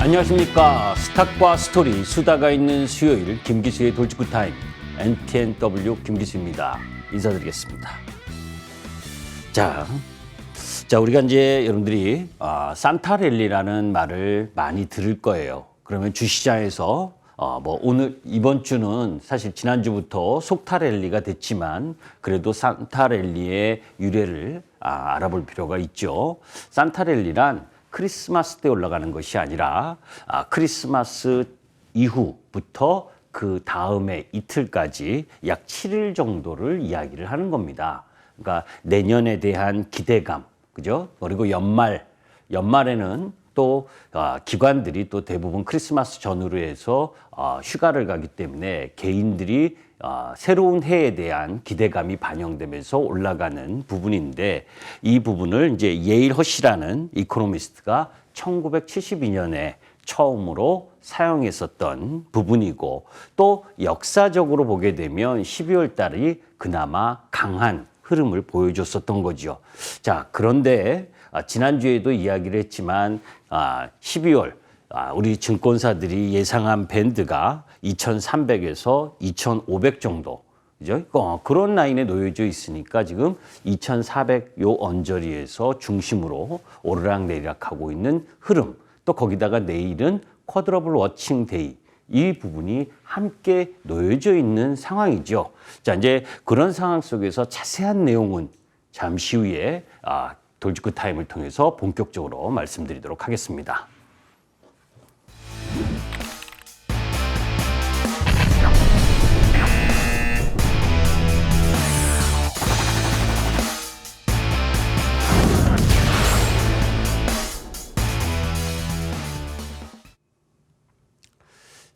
안녕하십니까. 스탁과 스토리, 수다가 있는 수요일 김기수의 돌직구 타임, NTNW 김기수입니다. 인사드리겠습니다. 자, 우리가 이제 여러분들이 산타랠리라는 말을 많이 들을 거예요. 그러면 주시장에서 오늘 이번 주는 사실 지난주부터 속타랠리가 됐지만 그래도 산타랠리의 유래를 알아볼 필요가 있죠. 산타랠리란 크리스마스 때 올라가는 것이 아니라 크리스마스 이후부터 그 다음에 이틀까지 약 7일 정도를 이야기를 하는 겁니다. 그러니까 내년에 대한 기대감, 그죠? 그리고 연말에는 또 기관들이 또 대부분 크리스마스 전후로 해서 휴가를 가기 때문에 개인들이 새로운 해에 대한 기대감이 반영되면서 올라가는 부분인데, 이 부분을 이제 예일 허시라는 이코노미스트가 1972년에 처음으로 사용했었던 부분이고, 또 역사적으로 보게 되면 12월 달이 그나마 강한 흐름을 보여줬었던 거죠. 자, 그런데 지난주에도 이야기를 했지만 12월 우리 증권사들이 예상한 밴드가 2,300에서 2,500 정도, 그죠? 그런 라인에 놓여져 있으니까 지금 2,400 요 언저리에서 중심으로 오르락내리락하고 있는 흐름, 또 거기다가 내일은 쿼드러블 워칭 데이, 이 부분이 함께 놓여져 있는 상황이죠. 자, 이제 그런 상황 속에서 자세한 내용은 잠시 후에 돌직구 타임을 통해서 본격적으로 말씀드리도록 하겠습니다.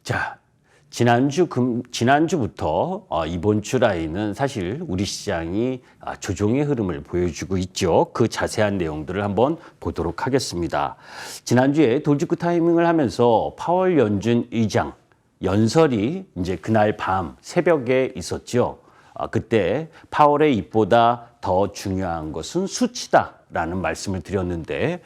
자, 지난주부터 이번 주 라인은 사실 우리 시장이 조정의 흐름을 보여주고 있죠. 그 자세한 내용들을 한번 보도록 하겠습니다. 지난주에 돌직구 타이밍을 하면서 파월 연준 의장 연설이 이제 그날 밤 새벽에 있었죠. 그때 파월의 입보다 더 중요한 것은 수치다라는 말씀을 드렸는데,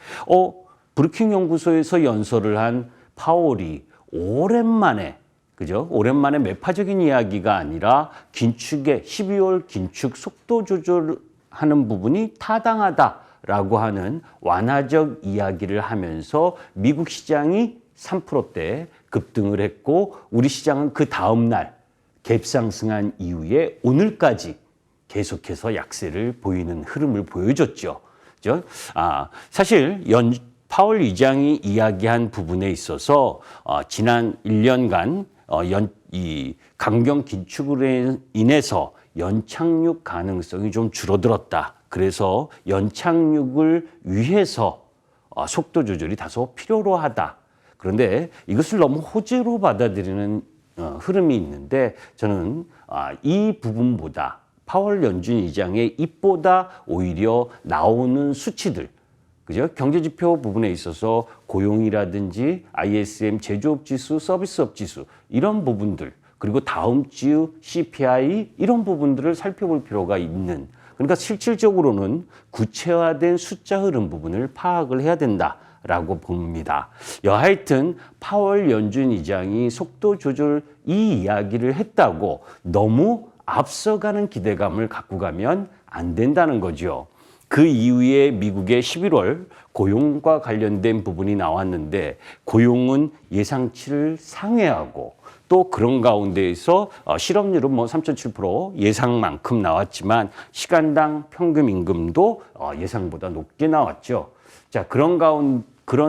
브루킹 연구소에서 연설을 한 파월이 오랜만에, 그죠? 오랜만에 매파적인 이야기가 아니라 12월 긴축 속도 조절하는 부분이 타당하다라고 하는 완화적 이야기를 하면서 미국 시장이 3%대 급등을 했고, 우리 시장은 그 다음 날 갭상승한 이후에 오늘까지 계속해서 약세를 보이는 흐름을 보여줬죠. 그죠? 사실 파월 의장이 이야기한 부분에 있어서 지난 1년간 이 강경 긴축으로 인해서 연착륙 가능성이 좀 줄어들었다. 그래서 연착륙을 위해서 속도 조절이 다소 필요로 하다. 그런데 이것을 너무 호재로 받아들이는 흐름이 있는데, 저는 이 부분보다 파월 연준 의장의 입보다 오히려 나오는 수치들, 그죠? 경제지표 부분에 있어서 고용이라든지 ISM 제조업 지수, 서비스업 지수, 이런 부분들, 그리고 다음 주 CPI, 이런 부분들을 살펴볼 필요가 있는, 그러니까 실질적으로는 구체화된 숫자 흐름 부분을 파악을 해야 된다라고 봅니다. 여하튼 파월 연준 의장이 속도 조절 이 이야기를 했다고 너무 앞서가는 기대감을 갖고 가면 안 된다는 거죠. 그 이후에 미국의 11월 고용과 관련된 부분이 나왔는데, 고용은 예상치를 상회하고, 또 그런 가운데에서 실업률은 3.7% 예상만큼 나왔지만 시간당 평균 임금도 예상보다 높게 나왔죠. 자, 그런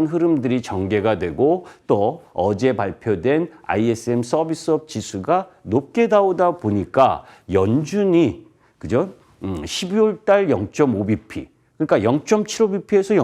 흐름들이 전개가 되고, 또 어제 발표된 ISM 서비스업 지수가 높게 나오다 보니까 연준이, 그죠? 12월 달 0.5bp, 그러니까 0.75bp에서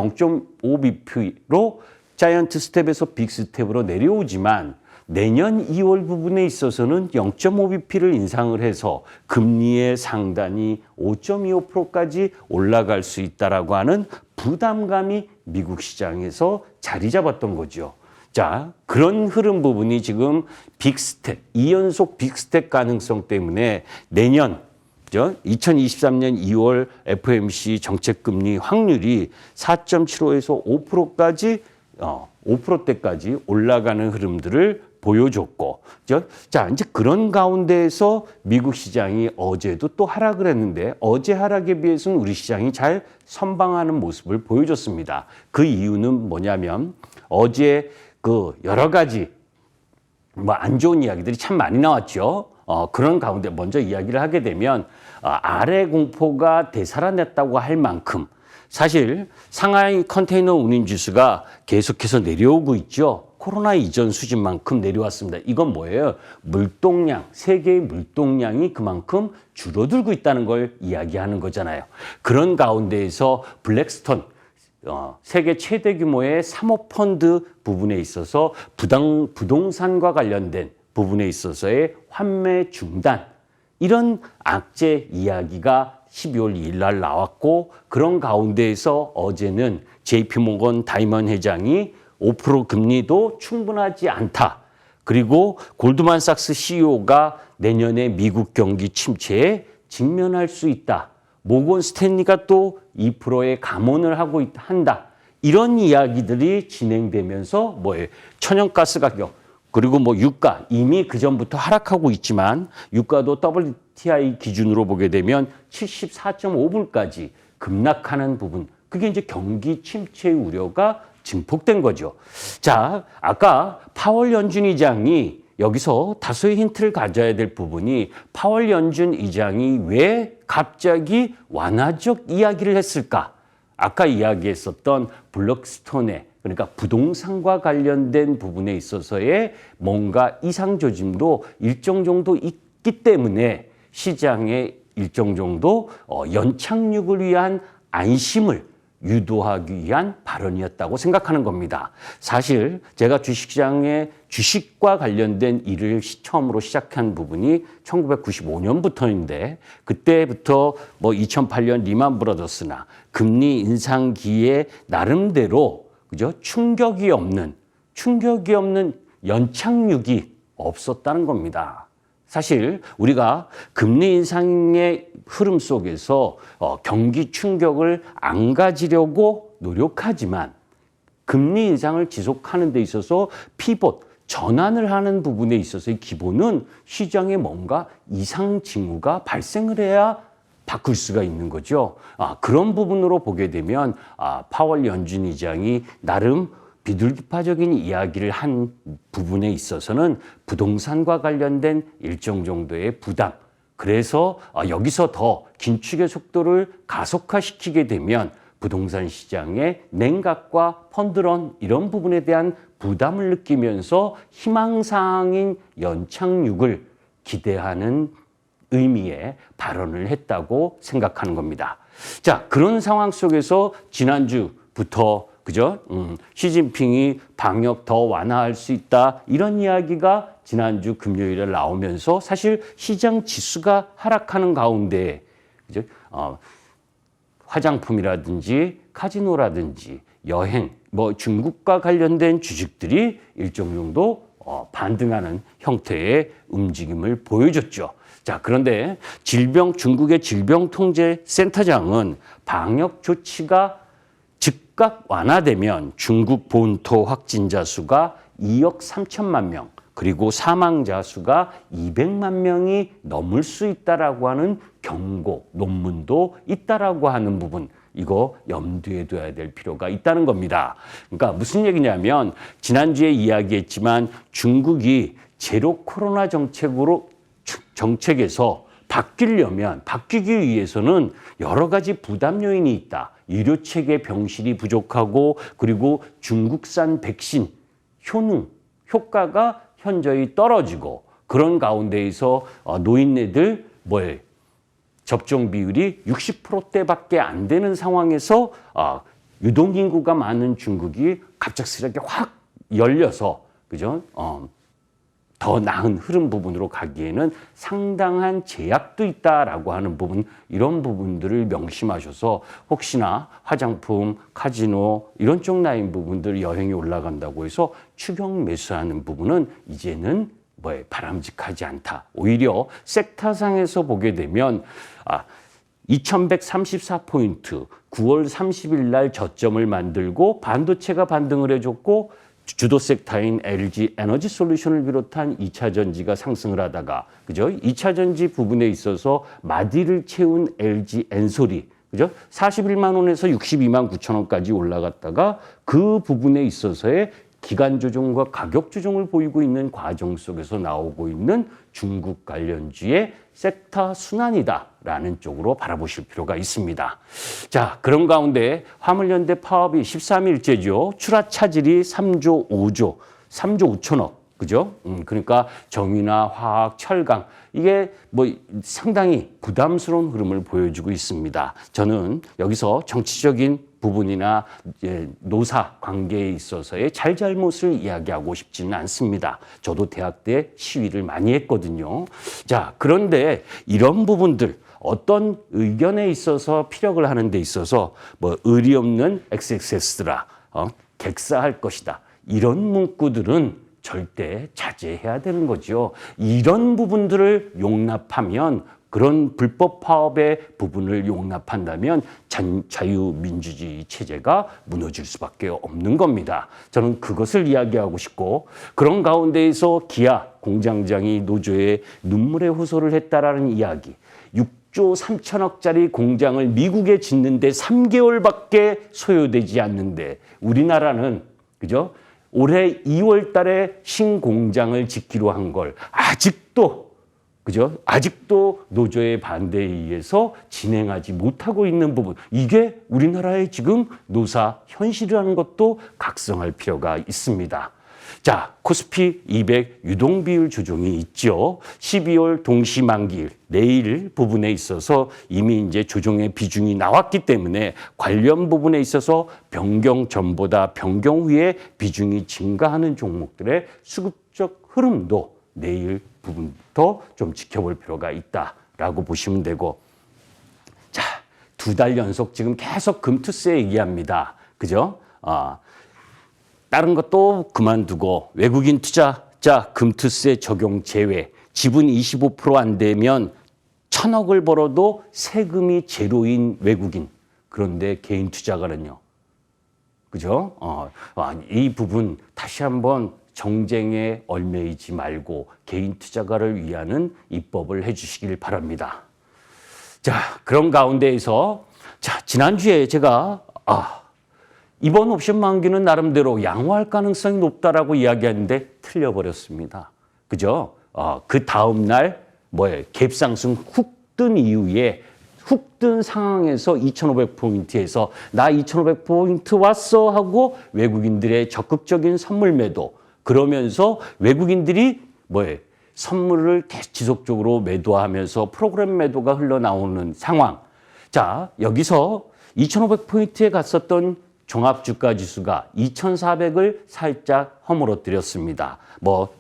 0.5bp로 자이언트 스텝에서 빅 스텝으로 내려오지만, 내년 2월 부분에 있어서는 0.5bp를 인상을 해서 금리의 상단이 5.25%까지 올라갈 수 있다라고 하는 부담감이 미국 시장에서 자리 잡았던 거죠. 자, 그런 흐름 부분이 지금 빅스텝, 2연속 빅스텝 가능성 때문에 내년 2023년 2월 FOMC 정책금리 확률이 4.75에서 5%까지 5%대까지 올라가는 흐름들을 보여줬고, 자, 이제 그런 가운데에서 미국 시장이 어제도 또 하락을 했는데 어제 하락에 비해서는 우리 시장이 잘 선방하는 모습을 보여줬습니다. 그 이유는 뭐냐면 어제 그 여러 가지 뭐 안 좋은 이야기들이 참 많이 나왔죠. 그런 가운데 먼저 이야기를 하게 되면 아래 공포가 되살아났다고 할 만큼 사실 상하이 컨테이너 운임 지수가 계속해서 내려오고 있죠. 코로나 이전 수준만큼 내려왔습니다. 이건 뭐예요? 물동량, 세계의 물동량이 그만큼 줄어들고 있다는 걸 이야기하는 거잖아요. 그런 가운데에서 블랙스톤, 세계 최대 규모의 사모펀드 부분에 있어서 부동산과 관련된 부분에 있어서의 환매 중단, 이런 악재 이야기가 12월 2일 날 나왔고, 그런 가운데에서 어제는 JP모건 다이먼 회장이 5% 금리도 충분하지 않다. 그리고 골드만삭스 CEO가 내년에 미국 경기 침체에 직면할 수 있다. 모건 스탠리가 또 2%의 감원을 한다. 이런 이야기들이 진행되면서 뭐예요? 천연가스 가격, 그리고 뭐 유가, 이미 그전부터 하락하고 있지만 유가도 WTI 기준으로 보게 되면 74.5불까지 급락하는 부분, 그게 이제 경기 침체 우려가 증폭된 거죠. 자, 아까 파월 연준 의장이 여기서 다소의 힌트를 가져야 될 부분이, 파월 연준 의장이 왜 갑자기 완화적 이야기를 했을까? 아까 이야기했었던 블랙스톤의, 그러니까 부동산과 관련된 부분에 있어서의 뭔가 이상 조짐도 일정 정도 있기 때문에 시장에 일정 정도 연착륙을 위한 안심을 유도하기 위한 발언이었다고 생각하는 겁니다. 사실 제가 주식시장에 주식과 관련된 일을 처음으로 시작한 부분이 1995년부터인데, 그때부터 뭐 2008년 리만 브라더스나 금리 인상기에 나름대로 그죠? 충격이 없는 연착륙이 없었다는 겁니다. 사실 우리가 금리 인상의 흐름 속에서 경기 충격을 안 가지려고 노력하지만, 금리 인상을 지속하는 데 있어서 피봇, 전환을 하는 부분에 있어서의 기본은 시장에 뭔가 이상 징후가 발생을 해야 바꿀 수가 있는 거죠. 그런 부분으로 보게 되면 파월 연준 의장이 나름 비둘기파적인 이야기를 한 부분에 있어서는 부동산과 관련된 일정 정도의 부담, 그래서 여기서 더 긴축의 속도를 가속화시키게 되면 부동산 시장의 냉각과 펀드런, 이런 부분에 대한 부담을 느끼면서 희망사항인 연착륙을 기대하는 의미의 발언을 했다고 생각하는 겁니다. 자, 그런 상황 속에서 지난주부터 그죠? 시진핑이 방역 더 완화할 수 있다, 이런 이야기가 지난주 금요일에 나오면서 사실 시장 지수가 하락하는 가운데 그죠? 화장품이라든지 카지노라든지 여행, 뭐 중국과 관련된 주식들이 일정 정도 반등하는 형태의 움직임을 보여줬죠. 자, 그런데 중국의 질병통제센터장은 방역 조치가 즉각 완화되면 중국 본토 확진자 수가 2억 3천만 명, 그리고 사망자 수가 200만 명이 넘을 수 있다라고 하는 경고 논문도 있다라고 하는 부분, 이거 염두에 둬야 될 필요가 있다는 겁니다. 그러니까 무슨 얘기냐면, 지난주에 이야기했지만 중국이 제로 코로나 정책에서 바뀌기 위해서는 여러 가지 부담 요인이 있다. 의료체계 병실이 부족하고, 그리고 중국산 백신 효과가 현저히 떨어지고, 그런 가운데에서 노인네들 접종 비율이 60%대밖에 안 되는 상황에서 유동인구가 많은 중국이 갑작스럽게 확 열려서 그죠? 더 나은 흐름 부분으로 가기에는 상당한 제약도 있다라고 하는 부분, 이런 부분들을 명심하셔서 혹시나 화장품, 카지노 이런 쪽 라인 부분들 여행이 올라간다고 해서 추격 매수하는 부분은 이제는 바람직하지 않다. 오히려 섹터상에서 보게 되면 2134포인트 9월 30일 날 저점을 만들고 반도체가 반등을 해줬고 주도 섹터인 LG 에너지 솔루션을 비롯한 2차 전지가 상승을 하다가 그죠? 2차 전지 부분에 있어서 마디를 채운 LG 엔솔이 그죠? 41만 원에서 62만 9천 원까지 올라갔다가 그 부분에 있어서의 기간 조정과 가격 조정을 보이고 있는 과정 속에서 나오고 있는 중국 관련주의 섹터 순환이다라는 쪽으로 바라보실 필요가 있습니다. 자, 그런 가운데 화물연대 파업이 13일째죠. 추라 차질이 3조 5천억. 그죠? 그러니까 정유나 화학, 철강 이게 뭐 상당히 부담스러운 흐름을 보여주고 있습니다. 저는 여기서 정치적인 부분이나 노사 관계에 있어서의 잘잘못을 이야기하고 싶지는 않습니다. 저도 대학 때 시위를 많이 했거든요. 자, 그런데 이런 부분들 어떤 의견에 있어서 피력을 하는 데 있어서 뭐 의리 없는 XXS라 객사할 것이다. 이런 문구들은 절대 자제해야 되는 거죠. 이런 부분들을 용납하면 그런 불법 파업의 부분을 용납한다면 자유민주주의 체제가 무너질 수밖에 없는 겁니다. 저는 그것을 이야기하고 싶고 그런 가운데에서 기아 공장장이 노조에 눈물의 호소를 했다라는 이야기 6조 3천억짜리 공장을 미국에 짓는데 3개월밖에 소요되지 않는데 우리나라는 그죠? 올해 2월 달에 신공장을 짓기로 한 걸 아직도 그죠? 아직도 노조의 반대에 의해서 진행하지 못하고 있는 부분. 이게 우리나라의 지금 노사 현실이라는 것도 각성할 필요가 있습니다. 자, 코스피 200 유동 비율 조정이 있죠. 12월 동시 만기일 내일 부분에 있어서 이미 이제 조정의 비중이 나왔기 때문에 관련 부분에 있어서 변경 전보다 변경 후에 비중이 증가하는 종목들의 수급적 흐름도 내일 부분부터 좀 지켜볼 필요가 있다라고 보시면 되고 자, 2달 연속 지금 계속 금투세 얘기합니다. 그죠? 다른 것도 그만두고 외국인 투자자 금투세 적용 제외 지분 25% 안 되면 1,000억을 벌어도 세금이 제로인 외국인 그런데 개인 투자가는요. 그죠? 이 부분 다시 한번 정쟁에 얽매이지 말고 개인 투자가를 위하는 입법을 해주시길 바랍니다. 자, 그런 가운데에서 자, 지난주에 제가 이번 옵션 만기는 나름대로 양호할 가능성이 높다라고 이야기했는데 틀려버렸습니다. 그죠? 그 다음날 갭상승 훅 뜬 이후에 훅 뜬 상황에서 2,500포인트에서 나 2,500포인트 왔어 하고 외국인들의 적극적인 선물 매도 그러면서 외국인들이 선물을 계속 지속적으로 매도하면서 프로그램 매도가 흘러나오는 상황. 자, 여기서 2,500포인트에 갔었던 종합주가지수가 2,400을 살짝 허물어뜨렸습니다.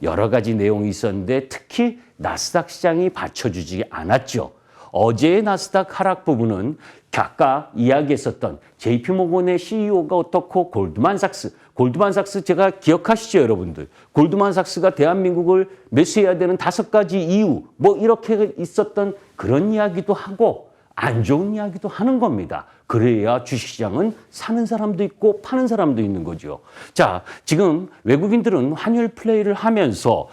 여러 가지 내용이 있었는데 특히 나스닥 시장이 받쳐주지 않았죠. 어제의 나스닥 하락 부분은 아까 이야기했었던 JP모건의 CEO가 어떻고 골드만삭스 제가 기억하시죠, 여러분들? 골드만삭스가 대한민국을 매수해야 되는 5가지 이유 이렇게 있었던 그런 이야기도 하고 안 좋은 이야기도 하는 겁니다. 그래야 주식시장은 사는 사람도 있고 파는 사람도 있는 거죠. 자, 지금 외국인들은 환율 플레이를 하면서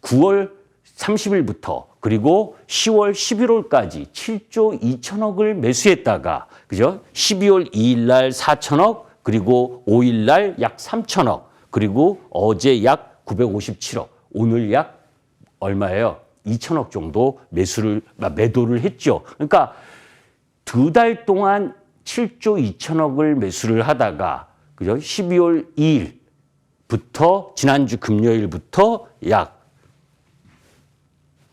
9월 30일부터 그리고 10월 11월까지 7조 2천억을 매수했다가 그죠? 12월 2일 날 4천억 그리고 5일 날 약 3천억 그리고 어제 약 957억 오늘 약 얼마예요? 2천억 정도 매도를 했죠. 그러니까 2달 동안 7조 2천억을 매수를 하다가 그죠? 12월 2일부터 지난주 금요일부터 약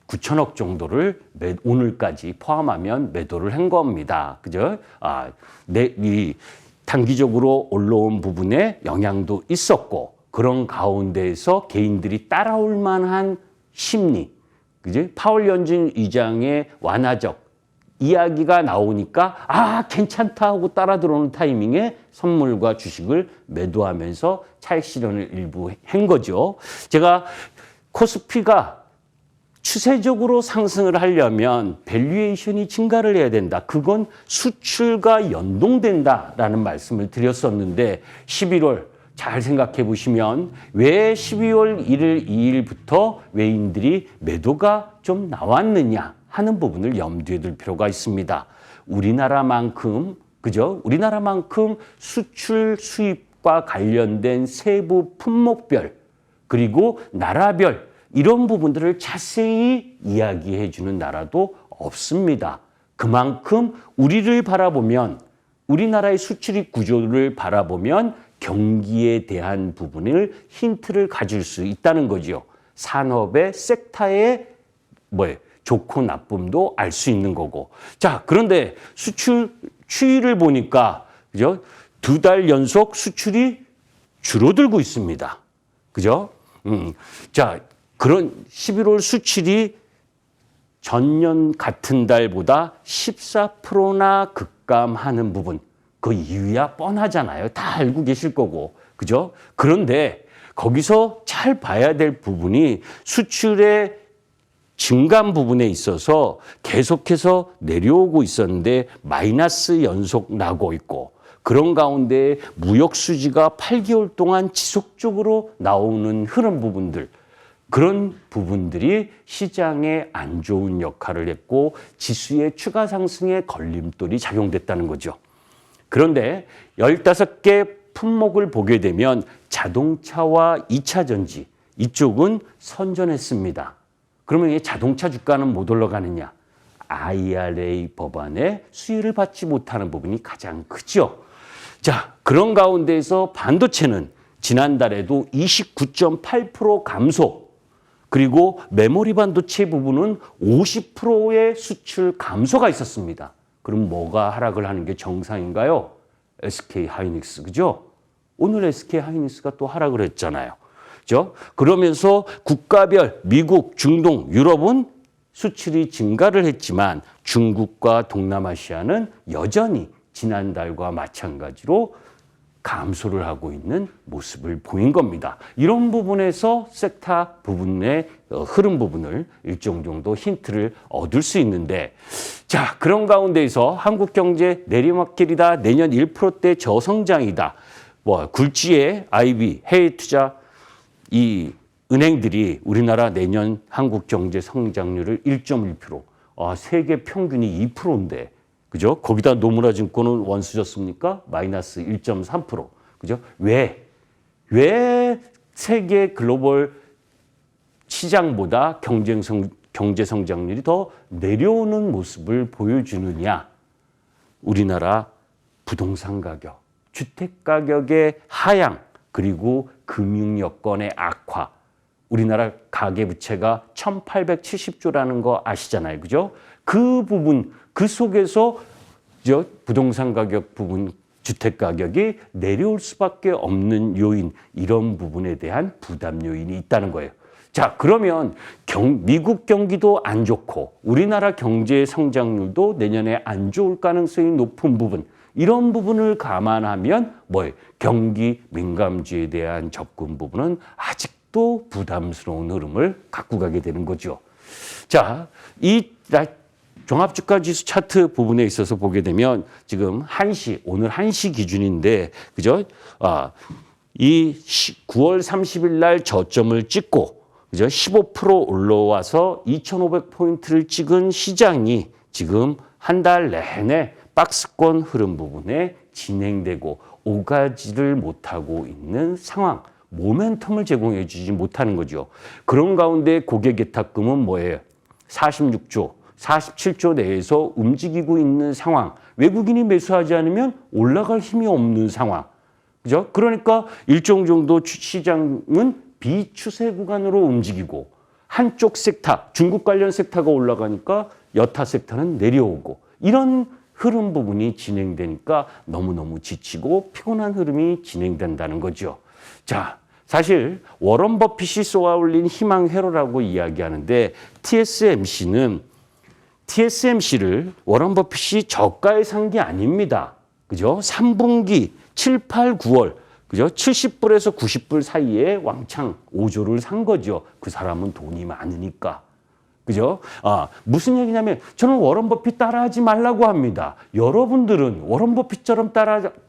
9천억 정도를 오늘까지 포함하면 매도를 한 겁니다. 그죠? 이 단기적으로 올라온 부분에 영향도 있었고 그런 가운데에서 개인들이 따라올 만한 심리, 그지? 파월 연준 의장의 완화적 이야기가 나오니까 괜찮다 하고 따라 들어오는 타이밍에 선물과 주식을 매도하면서 차익 실현을 일부 한 거죠. 제가 코스피가 추세적으로 상승을 하려면 밸류에이션이 증가를 해야 된다. 그건 수출과 연동된다라는 말씀을 드렸었는데 11월 잘 생각해 보시면 왜 12월 1일, 2일부터 외인들이 매도가 좀 나왔느냐 하는 부분을 염두에 둘 필요가 있습니다. 우리나라만큼 그죠? 우리나라만큼 수출 수입과 관련된 세부 품목별 그리고 나라별 이런 부분들을 자세히 이야기해 주는 나라도 없습니다. 그만큼 우리를 바라보면 우리나라의 수출입 구조를 바라보면 경기에 대한 부분을 힌트를 가질 수 있다는 거죠. 산업의 섹터의 좋고 나쁨도 알 수 있는 거고. 자, 그런데 수출 추이를 보니까 그죠? 2달 연속 수출이 줄어들고 있습니다. 그죠? 자, 그런 11월 수출이 전년 같은 달보다 14%나 급감하는 부분. 그 이유야 뻔하잖아요. 다 알고 계실 거고. 그죠? 그런데 거기서 잘 봐야 될 부분이 수출의 증감 부분에 있어서 계속해서 내려오고 있었는데 마이너스 연속 나고 있고 그런 가운데 무역 수지가 8개월 동안 지속적으로 나오는 흐름 부분들 그런 부분들이 시장에 안 좋은 역할을 했고 지수의 추가 상승에 걸림돌이 작용됐다는 거죠. 그런데 15개 품목을 보게 되면 자동차와 2차 전지 이쪽은 선전했습니다. 그러면 이 자동차 주가는 못 올라가느냐? IRA 법안에 수혜를 받지 못하는 부분이 가장 크죠. 자, 그런 가운데에서 반도체는 지난달에도 29.8% 감소 그리고 메모리 반도체 부분은 50%의 수출 감소가 있었습니다. 그럼 뭐가 하락을 하는 게 정상인가요? SK 하이닉스, 그죠? 오늘 SK 하이닉스가 또 하락을 했잖아요. 그죠? 그러면서 국가별 미국, 중동, 유럽은 수출이 증가를 했지만 중국과 동남아시아는 여전히 지난달과 마찬가지로 감소를 하고 있는 모습을 보인 겁니다. 이런 부분에서 섹터 부분의 흐름 부분을 일정 정도 힌트를 얻을 수 있는데 자, 그런 가운데에서 한국 경제 내리막길이다. 내년 1%대 저성장이다. 굴지의 IB 해외 투자 이 은행들이 우리나라 내년 한국 경제 성장률을 1.1%, 세계 평균이 2%인데 그죠? 거기다 노무라 증권은 원수졌습니까? 마이너스 1.3%. 그죠? 왜 세계 글로벌 시장보다 경제 성장률이 더 내려오는 모습을 보여주느냐? 우리나라 부동산 가격, 주택 가격의 하향, 그리고 금융 여건의 악화. 우리나라 가계부채가 1,870조라는 거 아시잖아요. 그죠? 그 부분, 그 속에서 부동산 가격 부분, 주택 가격이 내려올 수밖에 없는 요인, 이런 부분에 대한 부담 요인이 있다는 거예요. 자, 그러면 미국 경기도 안 좋고 우리나라 경제 성장률도 내년에 안 좋을 가능성이 높은 부분, 이런 부분을 감안하면 경기 민감주에 대한 접근 부분은 아직도 부담스러운 흐름을 갖고 가게 되는 거죠. 자, 이 종합주가지수 차트 부분에 있어서 보게 되면 지금 오늘 1시 기준인데, 그죠? 이 9월 30일 날 저점을 찍고, 그죠? 15% 올라와서 2,500포인트를 찍은 시장이 지금 한 달 내내 박스권 흐름 부분에 진행되고 오가지를 못하고 있는 상황, 모멘텀을 제공해 주지 못하는 거죠. 그런 가운데 고객예탁금은 뭐예요? 46조, 47조 내에서 움직이고 있는 상황. 외국인이 매수하지 않으면 올라갈 힘이 없는 상황. 그죠? 그러니까 일정 정도 시장은 비추세 구간으로 움직이고 한쪽 섹터, 중국 관련 섹터가 올라가니까 여타 섹터는 내려오고 이런 흐름 부분이 진행되니까 너무너무 지치고 피곤한 흐름이 진행된다는 거죠. 자, 사실 워런 버핏이 쏘아올린 희망 회로라고 이야기하는데 TSMC를 워런 버핏이 저가에 산 게 아닙니다. 그죠? 3분기 7, 8, 9월 그죠? 70불에서 90불 사이에 왕창 5조를 산 거죠. 그 사람은 돈이 많으니까. 그죠? 무슨 얘기냐면 저는 워런 버핏 따라하지 말라고 합니다. 여러분들은 워런 버핏처럼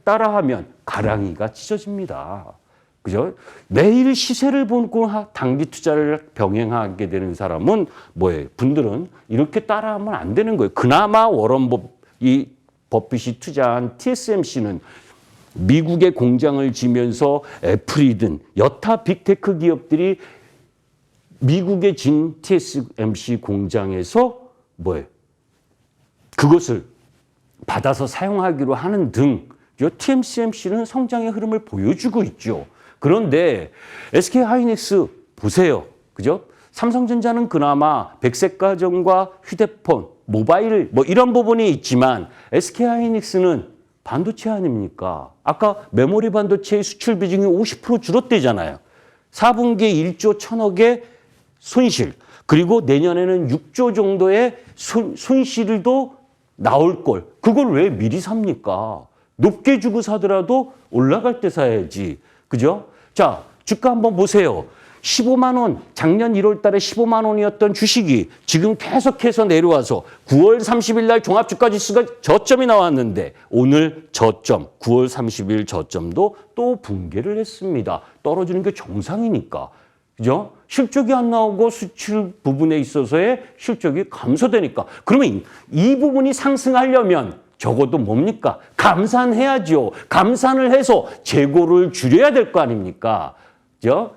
따라하면 가랑이가 찢어집니다. 그죠? 매일 시세를 보고 단기 투자를 병행하게 되는 사람은 뭐예요? 분들은 이렇게 따라하면 안 되는 거예요. 그나마 버핏이 투자한 TSMC는 미국에 공장을 지면서 애플이든 여타 빅테크 기업들이 미국에 진 TSMC 공장에서 뭐예요? 그것을 받아서 사용하기로 하는 등 TSMC는 성장의 흐름을 보여주고 있죠. 그런데 SK하이닉스 보세요. 그죠? 삼성전자는 그나마 백색 가전과 휴대폰, 모바일 뭐 이런 부분이 있지만 SK하이닉스는 반도체 아닙니까? 아까 메모리 반도체의 수출 비중이 50% 줄었대잖아요. 4분기에 1조 1천억의 손실, 그리고 내년에는 6조 정도의 손실도 나올 걸. 그걸 왜 미리 삽니까? 높게 주고 사더라도 올라갈 때 사야지. 그죠? 자, 주가 한번 보세요. 15만 원, 작년 1월 달에 15만 원이었던 주식이 지금 계속해서 내려와서 9월 30일 날 종합주가지수가 저점이 나왔는데 오늘 저점, 9월 30일 저점도 또 붕괴를 했습니다. 떨어지는 게 정상이니까. 그죠? 실적이 안 나오고 수출 부분에 있어서의 실적이 감소되니까. 그러면 이 부분이 상승하려면 적어도 뭡니까? 감산해야죠. 감산을 해서 재고를 줄여야 될 거 아닙니까? 그죠?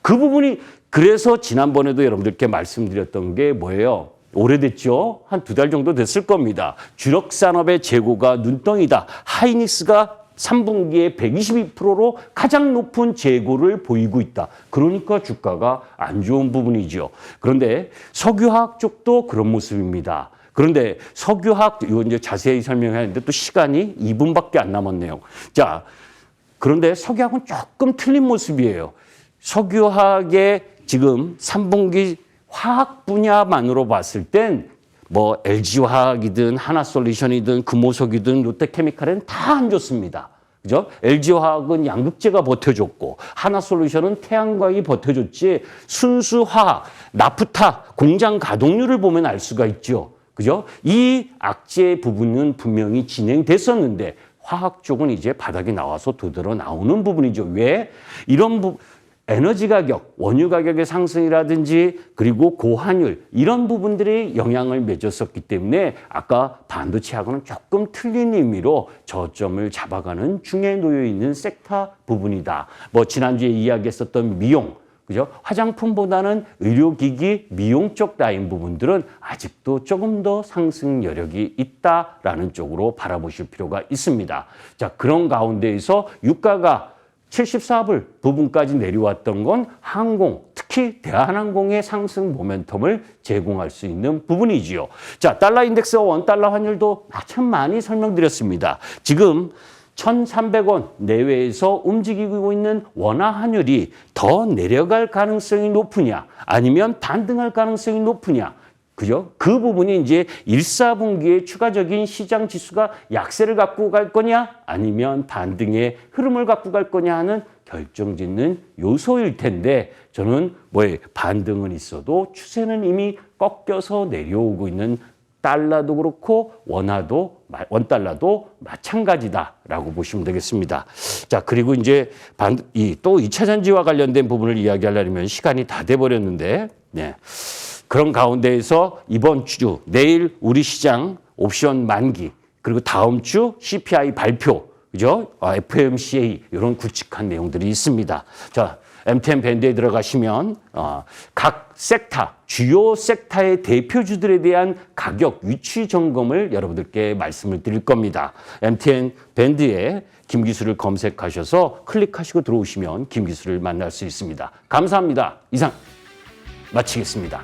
그 부분이, 그래서 지난번에도 여러분들께 말씀드렸던 게 뭐예요? 오래됐죠? 한 2달 정도 됐을 겁니다. 주력산업의 재고가 눈덩이다. 하이닉스가 3분기에 122%로 가장 높은 재고를 보이고 있다. 그러니까 주가가 안 좋은 부분이죠. 그런데 석유화학 쪽도 그런 모습입니다. 그런데 석유화학, 이거 이제 자세히 설명해야 하는데 또 시간이 2분밖에 안 남았네요. 자, 그런데 석유화학은 조금 틀린 모습이에요. 석유화학의 지금 3분기 화학 분야만으로 봤을 땐 뭐 LG화학이든 하나솔루션이든 금호석이든 롯데케미칼은 다 안 좋습니다. 그죠? LG화학은 양극재가 버텨줬고 하나솔루션은 태양광이 버텨줬지 순수 화학, 나프타 공장 가동률을 보면 알 수가 있죠. 그죠? 이 악재 부분은 분명히 진행됐었는데 화학 쪽은 이제 바닥에 나와서 되돌아 나오는 부분이죠. 왜? 이런 에너지 가격, 원유 가격의 상승이라든지 그리고 고환율 이런 부분들이 영향을 맺었었기 때문에 아까 반도체하고는 조금 틀린 의미로 저점을 잡아가는 중에 놓여 있는 섹터 부분이다. 뭐 지난주에 이야기했었던 미용, 그죠? 화장품보다는 의료기기, 미용 쪽 라인 부분들은 아직도 조금 더 상승 여력이 있다라는 쪽으로 바라보실 필요가 있습니다. 자, 그런 가운데에서 유가가 74불 부분까지 내려왔던 건 항공, 특히 대한항공의 상승 모멘텀을 제공할 수 있는 부분이지요. 자, 달러 인덱스와 원달러 환율도 참 많이 설명드렸습니다. 지금 1,300원 내외에서 움직이고 있는 원화 환율이 더 내려갈 가능성이 높으냐, 아니면 반등할 가능성이 높으냐. 그죠? 그 부분이 이제 1, 4분기에 추가적인 시장 지수가 약세를 갖고 갈 거냐 아니면 반등의 흐름을 갖고 갈 거냐 하는 결정짓는 요소일 텐데 저는 반등은 있어도 추세는 이미 꺾여서 내려오고 있는 달러도 그렇고 원달러도 마찬가지다라고 보시면 되겠습니다. 자, 그리고 이제 또 2차 전지와 관련된 부분을 이야기하려면 시간이 다 돼버렸는데 네. 그런 가운데에서 이번 주 내일 우리 시장 옵션 만기 그리고 다음 주 CPI 발표, 그죠? FOMC 이런 굵직한 내용들이 있습니다. 자, MTN 밴드에 들어가시면 각 섹터, 주요 섹터의 대표주들에 대한 가격 위치 점검을 여러분들께 말씀을 드릴 겁니다. MTN 밴드에 김기수를 검색하셔서 클릭하시고 들어오시면 김기수를 만날 수 있습니다. 감사합니다. 이상 마치겠습니다.